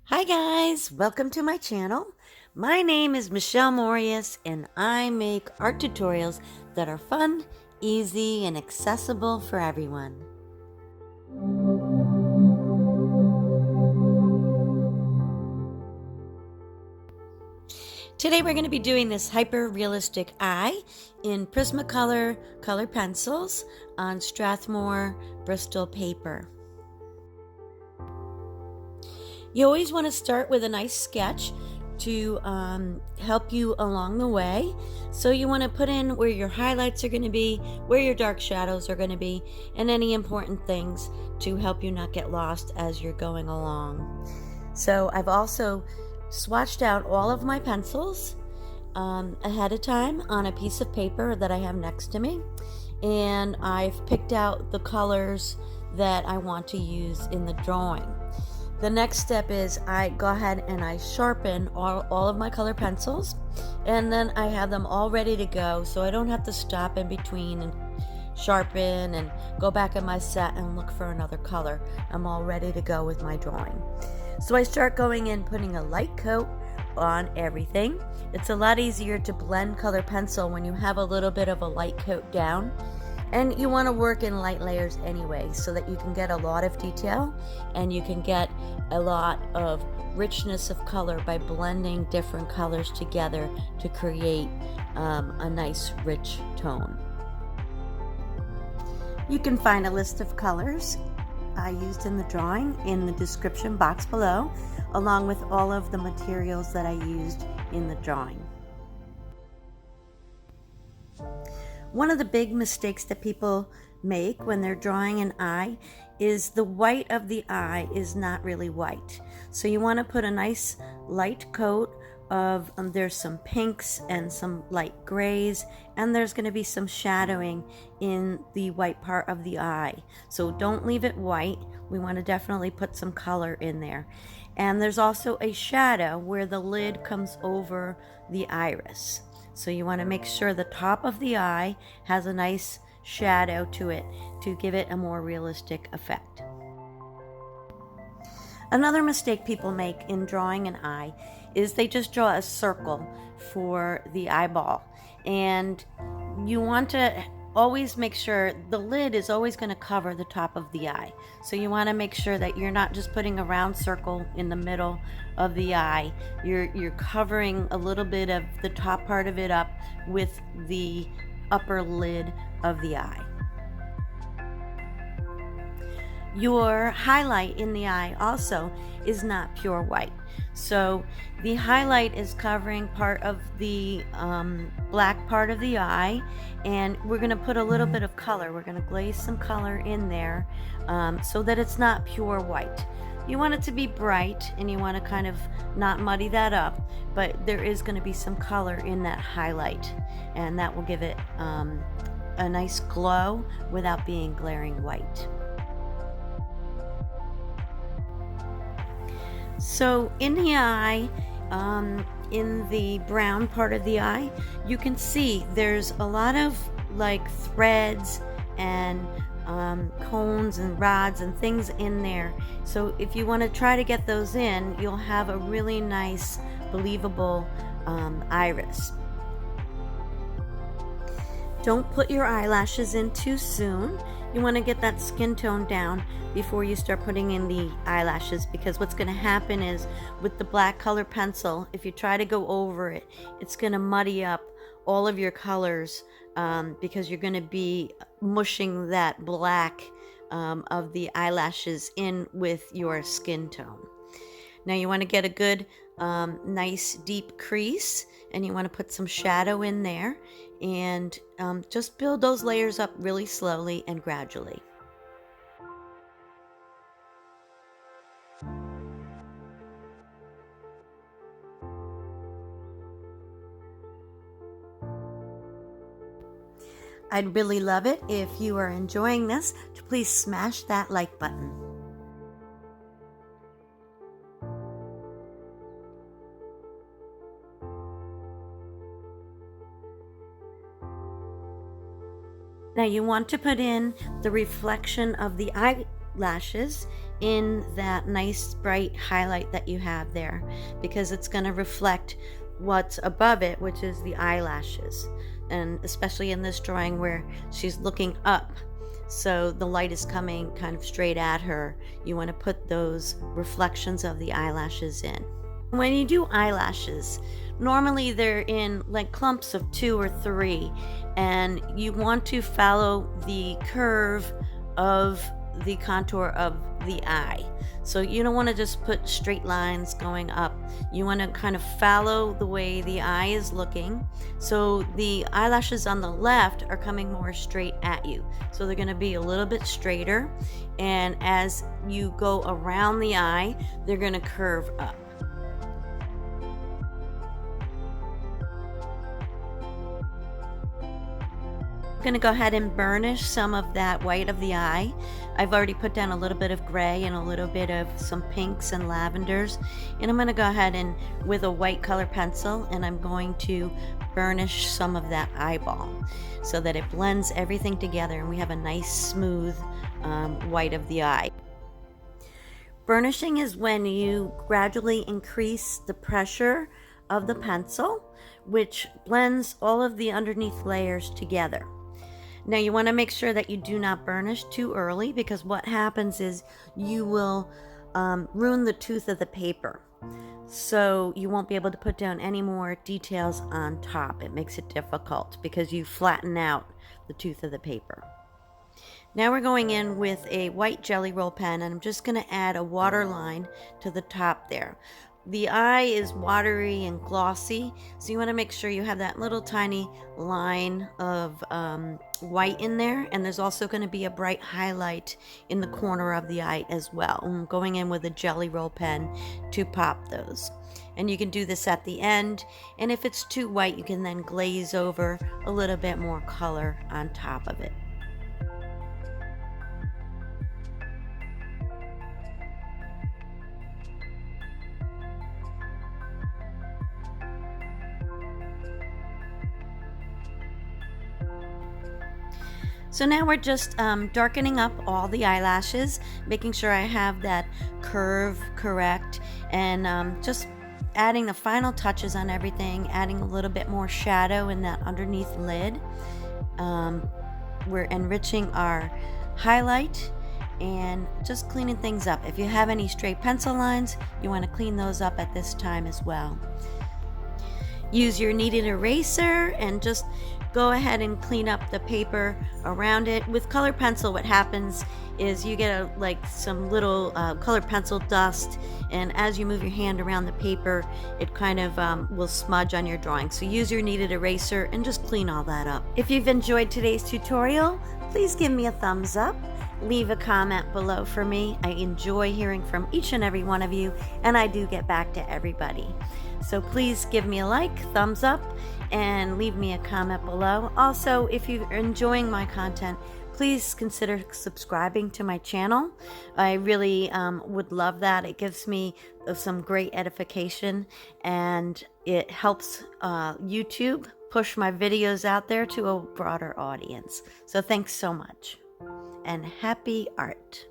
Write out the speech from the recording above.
Hi guys, welcome to my channel. My name is Michelle Moreus and I make art tutorials that are fun, easy, and accessible for everyone. Today we're going to be doing this hyper-realistic eye in Prismacolor color pencils on Strathmore Bristol paper. You always want to start with a nice sketch to help you along the way. So you want to put in where your highlights are going to be, where your dark shadows are going to be, and any important things to help you not get lost as you're going along. So I've also swatched out all of my pencils ahead of time on a piece of paper that I have next to me, and I've picked out the colors that I want to use in the drawing. The next step is I go ahead and I sharpen all of my color pencils, and then I have them all ready to go, so I don't have to stop in between and sharpen and go back in my set and look for another color. I'm all ready to go with my drawing. So I start going in, putting a light coat on everything. It's a lot easier to blend color pencil when you have a little bit of a light coat down. And you want to work in light layers anyway, so that you can get a lot of detail and you can get a lot of richness of color by blending different colors together to create a nice rich tone. You can find a list of colors I used in the drawing in the description box below, along with all of the materials that I used in the drawing. One of the big mistakes that people make when they're drawing an eye is the white of the eye is not really white. So you want to put a nice light coat of, there's some pinks and some light grays, and there's going to be some shadowing in the white part of the eye. So don't leave it white. We want to definitely put some color in there. And there's also a shadow where the lid comes over the iris. So you want to make sure the top of the eye has a nice shadow to it to give it a more realistic effect. Another mistake people make in drawing an eye is they just draw a circle for the eyeball. And you want to always make sure the lid is always going to cover the top of the eye. So you want to make sure that you're not just putting a round circle in the middle of the eye. You're covering a little bit of the top part of it up with the upper lid of the eye. Your highlight in the eye also is not pure white. So the highlight is covering part of the black part of the eye, and we're going to put a little bit of color. We're going to glaze some color in there so that it's not pure white. You want it to be bright, and you want to kind of not muddy that up, but there is going to be some color in that highlight, and that will give it a nice glow without being glaring white. So in the eye, in the brown part of the eye, you can see there's a lot of like threads and cones and rods and things in there. So if you want to try to get those in, you'll have a really nice, believable iris. Don't put your eyelashes in too soon. You want to get that skin tone down before you start putting in the eyelashes, because what's going to happen is with the black color pencil, if you try to go over it, it's going to muddy up all of your colors because you're going to be mushing that black of the eyelashes in with your skin tone. Now you want to get a good nice deep crease, and you want to put some shadow in there, and just build those layers up really slowly and gradually. I'd really love it if you are enjoying this to please smash that like button. Now you want to put in the reflection of the eyelashes in that nice bright highlight that you have there, because it's going to reflect what's above it, which is the eyelashes. And especially in this drawing where she's looking up, so the light is coming kind of straight at her, you want to put those reflections of the eyelashes in. When you do eyelashes, normally they're in like clumps of 2 or 3, and you want to follow the curve of the contour of the eye. So you don't want to just put straight lines going up. You want to kind of follow the way the eye is looking. So the eyelashes on the left are coming more straight at you. So they're going to be a little bit straighter. And as you go around the eye, they're going to curve up. I'm going to go ahead and burnish some of that white of the eye. I've already put down a little bit of gray and a little bit of some pinks and lavenders, and I'm going to go ahead and with a white color pencil, and I'm going to burnish some of that eyeball so that it blends everything together and we have a nice smooth white of the eye. Burnishing is when you gradually increase the pressure of the pencil, which blends all of the underneath layers together. Now you want to make sure that you do not burnish too early, because what happens is you will ruin the tooth of the paper. So you won't be able to put down any more details on top. It makes it difficult because you flatten out the tooth of the paper. Now we're going in with a white jelly roll pen, and I'm just going to add a water line to the top there. The eye is watery and glossy, so you want to make sure you have that little tiny line of white in there, and there's also going to be a bright highlight in the corner of the eye as well. I'm going in with a jelly roll pen to pop those. And you can do this at the end, and if it's too white, you can then glaze over a little bit more color on top of it. So now we're just darkening up all the eyelashes, making sure I have that curve correct, and just adding the final touches on everything, adding a little bit more shadow in that underneath lid. We're enriching our highlight and just cleaning things up. If you have any stray pencil lines, you want to clean those up at this time as well. Use your kneaded eraser and just go ahead and clean up the paper around it. With color pencil, what happens is you get some little colored pencil dust, and as you move your hand around the paper, it kind of will smudge on your drawing. So use your kneaded eraser and just clean all that up. If you've enjoyed today's tutorial, please give me a thumbs up. Leave a comment below for me. I enjoy hearing from each and every one of you, and I do get back to everybody. So please give me a like, thumbs up, and leave me a comment below. Also, if you're enjoying my content, please consider subscribing to my channel. I really would love that. It gives me some great edification, and it helps YouTube push my videos out there to a broader audience. So thanks so much, and happy art.